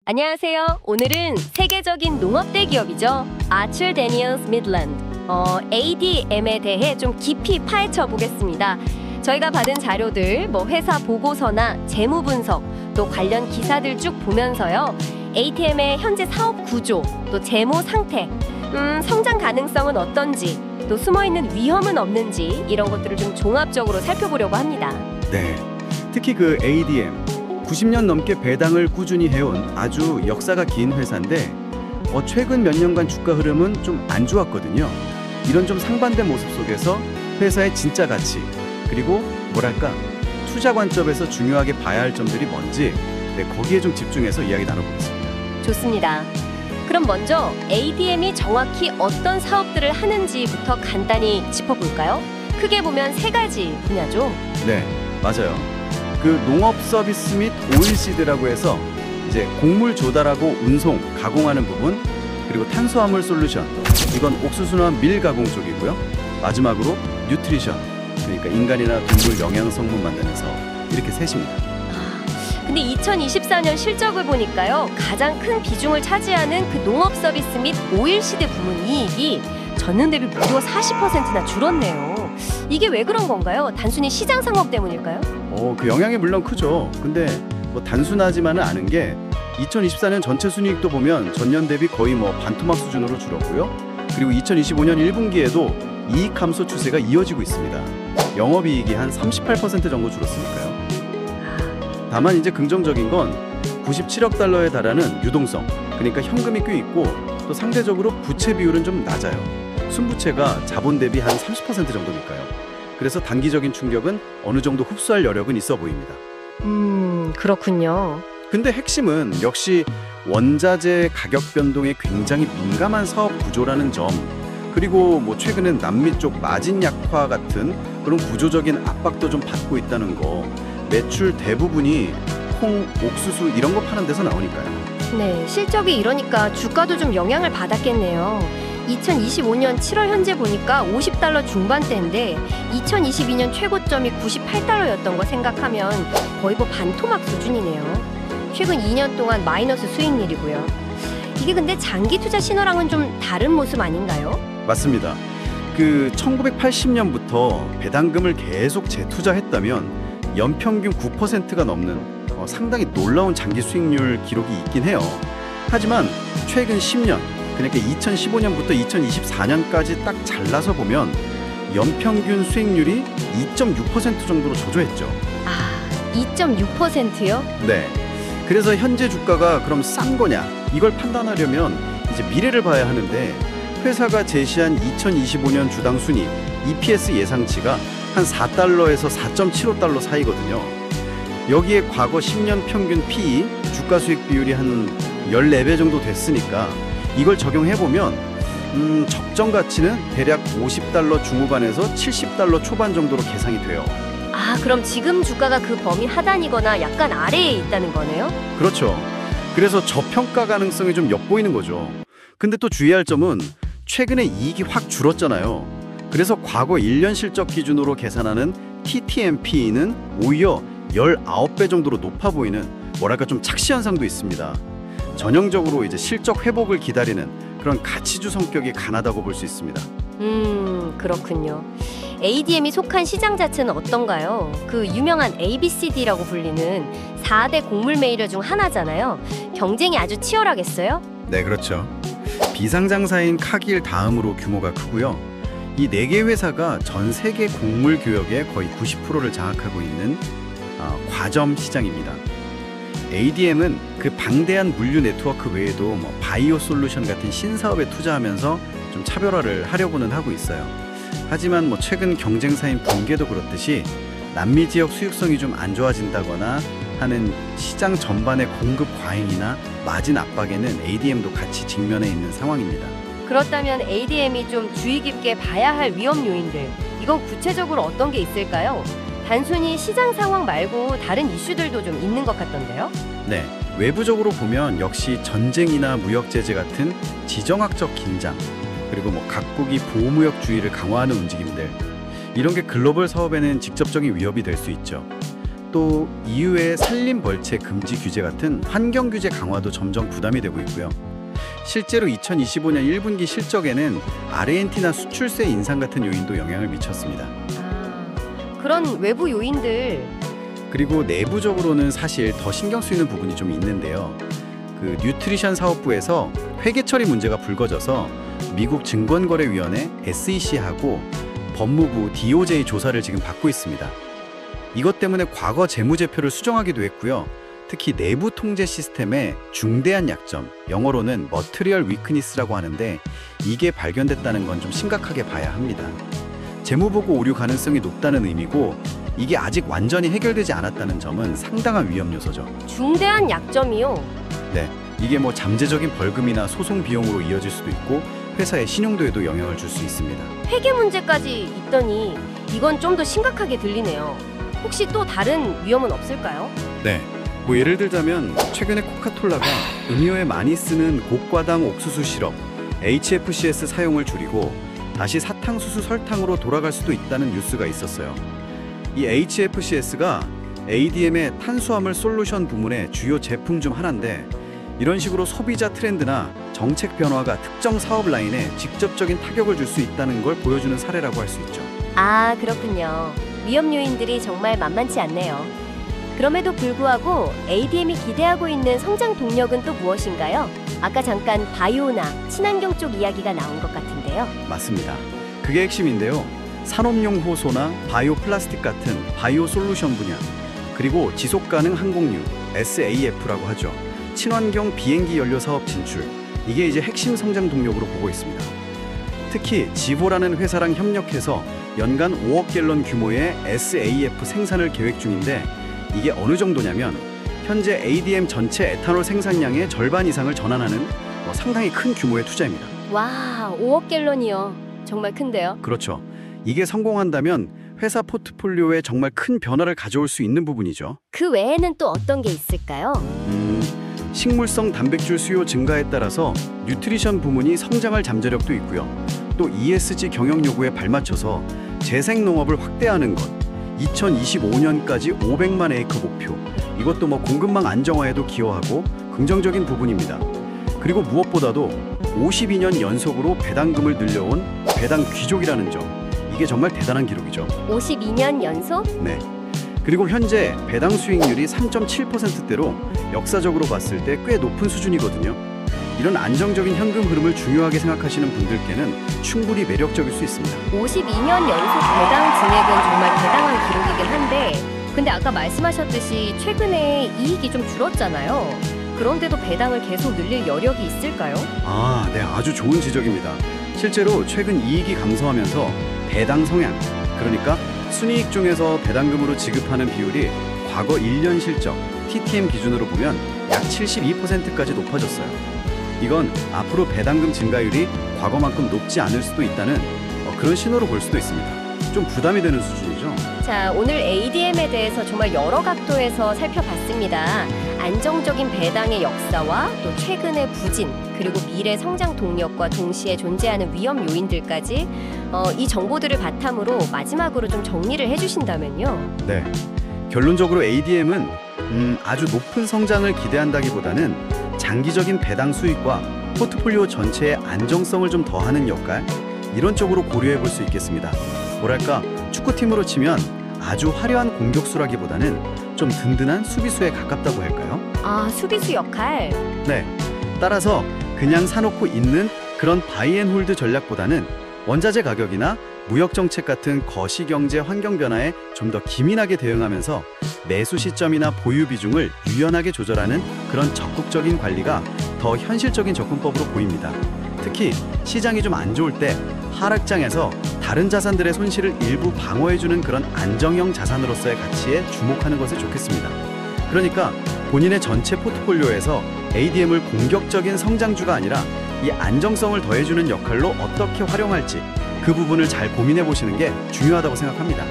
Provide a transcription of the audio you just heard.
안녕하세요. 오늘은 세계적인 농업대 기업이죠. 아처 데니얼스 미드랜드, ADM에 대해 좀 깊이 파헤쳐 보겠습니다. 저희가 받은 자료들, 회사 보고서나 재무 분석, 또 관련 기사들 쭉 보면서요. ADM의 현재 사업 구조, 또 재무 상태, 성장 가능성은 어떤지, 또 숨어있는 위험은 없는지 이런 것들을 좀 종합적으로 살펴보려고 합니다. 네, 특히 그 ADM 90년 넘게 배당을 꾸준히 해온 아주 역사가 긴 회사인데 최근 몇 년간 주가 흐름은 좀 안 좋았거든요. 이런 좀 상반된 모습 속에서 회사의 진짜 가치, 그리고 투자 관점에서 중요하게 봐야 할 점들이 뭔지 거기에 좀 집중해서 이야기 나눠보겠습니다. 좋습니다. 그럼 먼저 ADM이 정확히 어떤 사업들을 하는지부터 간단히 짚어볼까요? 크게 보면 세 가지 분야죠. 네, 맞아요. 그 농업 서비스 및 오일시드라고 해서 이제 곡물 조달하고 운송, 가공하는 부분, 그리고 탄수화물 솔루션, 이건 옥수수나 밀 가공 쪽이고요. 마지막으로 뉴트리션, 그러니까 인간이나 동물 영양 성분 만드는 사업, 이렇게 셋입니다. 근데 2024년 실적을 보니까요, 가장 큰 비중을 차지하는 그 농업 서비스 및 오일시드 부문 이익이 전년 대비 무려 40%나 줄었네요. 이게 왜 그런 건가요? 단순히 시장 상황 때문일까요? 그 영향이 물론 크죠. 근데 단순하지만은 않은 게 2024년 전체 순이익도 보면 전년 대비 거의 반토막 수준으로 줄었고요. 그리고 2025년 1분기에도 이익 감소 추세가 이어지고 있습니다. 영업이익이 한 38% 정도 줄었으니까요. 다만 이제 긍정적인 건 97억 달러에 달하는 유동성, 그러니까 현금이 꽤 있고 또 상대적으로 부채 비율은 좀 낮아요. 순부채가 자본 대비 한 30% 정도니까요. 그래서 단기적인 충격은 어느 정도 흡수할 여력은 있어 보입니다. 그렇군요. 근데 핵심은 역시 원자재 가격 변동에 굉장히 민감한 사업 구조라는 점, 그리고 최근엔 남미 쪽 마진 약화 같은 그런 구조적인 압박도 좀 받고 있다는 거, 매출 대부분이 콩, 옥수수 이런 거 파는 데서 나오니까요. 네, 실적이 이러니까 주가도 좀 영향을 받았겠네요. 2025년 7월 현재 보니까 50달러 중반대인데 2022년 최고점이 98달러였던 거 생각하면 거의 반토막 수준이네요. 최근 2년 동안 마이너스 수익률이고요. 이게 근데 장기 투자 신호랑은 좀 다른 모습 아닌가요? 맞습니다. 그 1980년부터 배당금을 계속 재투자했다면 연평균 9%가 넘는 상당히 놀라운 장기 수익률 기록이 있긴 해요. 하지만 최근 10년, 그러니까 2015년부터 2024년까지 딱 잘라서 보면 연평균 수익률이 2.6% 정도로 조조했죠. 2.6%요? 네. 그래서 현재 주가가 그럼 싼 거냐, 이걸 판단하려면 이제 미래를 봐야 하는데, 회사가 제시한 2025년 주당 순이익 EPS 예상치가 한 4달러에서 4.75달러 사이거든요. 여기에 과거 10년 평균 PE, 주가 수익 비율이 한 14배 정도 됐으니까 이걸 적용해보면 적정 가치는 대략 50달러 중후반에서 70달러 초반 정도로 계산이 돼요. 그럼 지금 주가가 그 범위 하단이거나 약간 아래에 있다는 거네요? 그렇죠. 그래서 저평가 가능성이 좀 엿보이는 거죠. 근데 또 주의할 점은 최근에 이익이 확 줄었잖아요. 그래서 과거 1년 실적 기준으로 계산하는 TTM PE는 오히려 19배 정도로 높아 보이는 좀 착시 현상도 있습니다. 전형적으로 이제 실적 회복을 기다리는 그런 가치주 성격이 강하다고 볼 수 있습니다. 그렇군요. ADM이 속한 시장 자체는 어떤가요? 그 유명한 ABCD라고 불리는 4대 곡물 메이저 중 하나잖아요. 경쟁이 아주 치열하겠어요? 네, 그렇죠. 비상장사인 카길 다음으로 규모가 크고요. 이 4개 회사가 전 세계 곡물 교역의 거의 90%를 장악하고 있는 과점 시장입니다. ADM은 그 방대한 물류 네트워크 외에도 바이오 솔루션 같은 신사업에 투자하면서 좀 차별화를 하려고는 하고 있어요. 하지만 최근 경쟁사인 붕괴도 그렇듯이 남미 지역 수익성이 좀 안 좋아진다거나 하는 시장 전반의 공급 과잉이나 마진 압박에는 ADM도 같이 직면해 있는 상황입니다. 그렇다면 ADM이 좀 주의 깊게 봐야 할 위험 요인들, 이건 구체적으로 어떤 게 있을까요? 단순히 시장 상황 말고 다른 이슈들도 좀 있는 것 같던데요? 네, 외부적으로 보면 역시 전쟁이나 무역 제재 같은 지정학적 긴장, 그리고 각국이 보호무역주의를 강화하는 움직임들, 이런 게 글로벌 사업에는 직접적인 위협이 될 수 있죠. 또 EU의 산림 벌채 금지 규제 같은 환경 규제 강화도 점점 부담이 되고 있고요. 실제로 2025년 1분기 실적에는 아르헨티나 수출세 인상 같은 요인도 영향을 미쳤습니다. 그런 외부 요인들. 그리고 내부적으로는 사실 더 신경 쓰이는 부분이 좀 있는데요. 그 뉴트리션 사업부에서 회계 처리 문제가 불거져서 미국 증권거래위원회 SEC하고 법무부 DOJ 조사를 지금 받고 있습니다. 이것 때문에 과거 재무제표를 수정하기도 했고요. 특히 내부 통제 시스템의 중대한 약점, 영어로는 Material Weakness라고 하는데 이게 발견됐다는 건 좀 심각하게 봐야 합니다. 재무보고 오류 가능성이 높다는 의미고 이게 아직 완전히 해결되지 않았다는 점은 상당한 위험 요소죠. 중대한 약점이요? 네, 이게 뭐 잠재적인 벌금이나 소송 비용으로 이어질 수도 있고 회사의 신용도에도 영향을 줄 수 있습니다. 회계 문제까지 있더니 이건 좀 더 심각하게 들리네요. 혹시 또 다른 위험은 없을까요? 네, 뭐 예를 들자면 최근에 코카콜라가 음료에 많이 쓰는 고과당 옥수수 시럽 HFCS 사용을 줄이고 다시 사탕수수 설탕으로 돌아갈 수도 있다는 뉴스가 있었어요. 이 HFCS가 ADM의 탄수화물 솔루션 부문의 주요 제품 중 하나인데 이런 식으로 소비자 트렌드나 정책 변화가 특정 사업 라인에 직접적인 타격을 줄 수 있다는 걸 보여주는 사례라고 할 수 있죠. 아, 그렇군요. 위험 요인들이 정말 만만치 않네요. 그럼에도 불구하고 ADM이 기대하고 있는 성장 동력은 또 무엇인가요? 아까 잠깐 바이오나 친환경 쪽 이야기가 나온 것 같은데요. 맞습니다. 그게 핵심인데요. 산업용 호소나 바이오 플라스틱 같은 바이오 솔루션 분야, 그리고 지속가능 항공유 SAF라고 하죠. 친환경 비행기 연료 사업 진출, 이게 이제 핵심 성장 동력으로 보고 있습니다. 특히 지보라는 회사랑 협력해서 연간 5억 갤런 규모의 SAF 생산을 계획 중인데 이게 어느 정도냐면 현재 ADM 전체 에탄올 생산량의 절반 이상을 전환하는 상당히 큰 규모의 투자입니다. 와, 5억 갤런이요. 정말 큰데요. 그렇죠. 이게 성공한다면 회사 포트폴리오에 정말 큰 변화를 가져올 수 있는 부분이죠. 그 외에는 또 어떤 게 있을까요? 식물성 단백질 수요 증가에 따라서 뉴트리션 부문이 성장할 잠재력도 있고요. 또 ESG 경영 요구에 발맞춰서 재생 농업을 확대하는 것, 2025년까지 500만 에이커 목표, 이것도 뭐 공급망 안정화에도 기여하고 긍정적인 부분입니다. 그리고 무엇보다도 52년 연속으로 배당금을 늘려온 배당 귀족이라는 점, 이게 정말 대단한 기록이죠. 52년 연속? 네. 그리고 현재 배당 수익률이 3.7%대로 역사적으로 봤을 때 꽤 높은 수준이거든요. 이런 안정적인 현금 흐름을 중요하게 생각하시는 분들께는 충분히 매력적일 수 있습니다. 52년 연속 배당 증액은 정말 대단한 기록이긴 한데 근데 아까 말씀하셨듯이 최근에 이익이 좀 줄었잖아요. 그런데도 배당을 계속 늘릴 여력이 있을까요? 아, 네, 아주 좋은 지적입니다. 실제로 최근 이익이 감소하면서 배당 성향, 그러니까 순이익 중에서 배당금으로 지급하는 비율이 과거 1년 실적 TTM 기준으로 보면 약 72%까지 높아졌어요. 이건 앞으로 배당금 증가율이 과거만큼 높지 않을 수도 있다는 그런 신호로 볼 수도 있습니다. 좀 부담이 되는 수준이죠. 자, 오늘 ADM에 대해서 정말 여러 각도에서 살펴봤습니다. 안정적인 배당의 역사와 또 최근의 부진, 그리고 미래 성장 동력과 동시에 존재하는 위험 요인들까지 이 정보들을 바탕으로 마지막으로 좀 정리를 해주신다면요. 네, 결론적으로 ADM은 아주 높은 성장을 기대한다기보다는 장기적인 배당 수익과 포트폴리오 전체의 안정성을 좀 더하는 역할, 이런 쪽으로 고려해 볼 수 있겠습니다. 뭐랄까, 축구팀으로 치면 아주 화려한 공격수라기보다는 좀 든든한 수비수에 가깝다고 할까요? 아, 수비수 역할? 네, 따라서 그냥 사놓고 있는 그런 바이앤홀드 전략보다는 원자재 가격이나 무역 정책 같은 거시경제 환경 변화에 좀 더 기민하게 대응하면서 매수 시점이나 보유 비중을 유연하게 조절하는 그런 적극적인 관리가 더 현실적인 접근법으로 보입니다. 특히 시장이 좀 안 좋을 때 하락장에서 다른 자산들의 손실을 일부 방어해주는 그런 안정형 자산으로서의 가치에 주목하는 것이 좋겠습니다. 그러니까 본인의 전체 포트폴리오에서 ADM을 공격적인 성장주가 아니라 이 안정성을 더해주는 역할로 어떻게 활용할지 그 부분을 잘 고민해 보시는 게 중요하다고 생각합니다.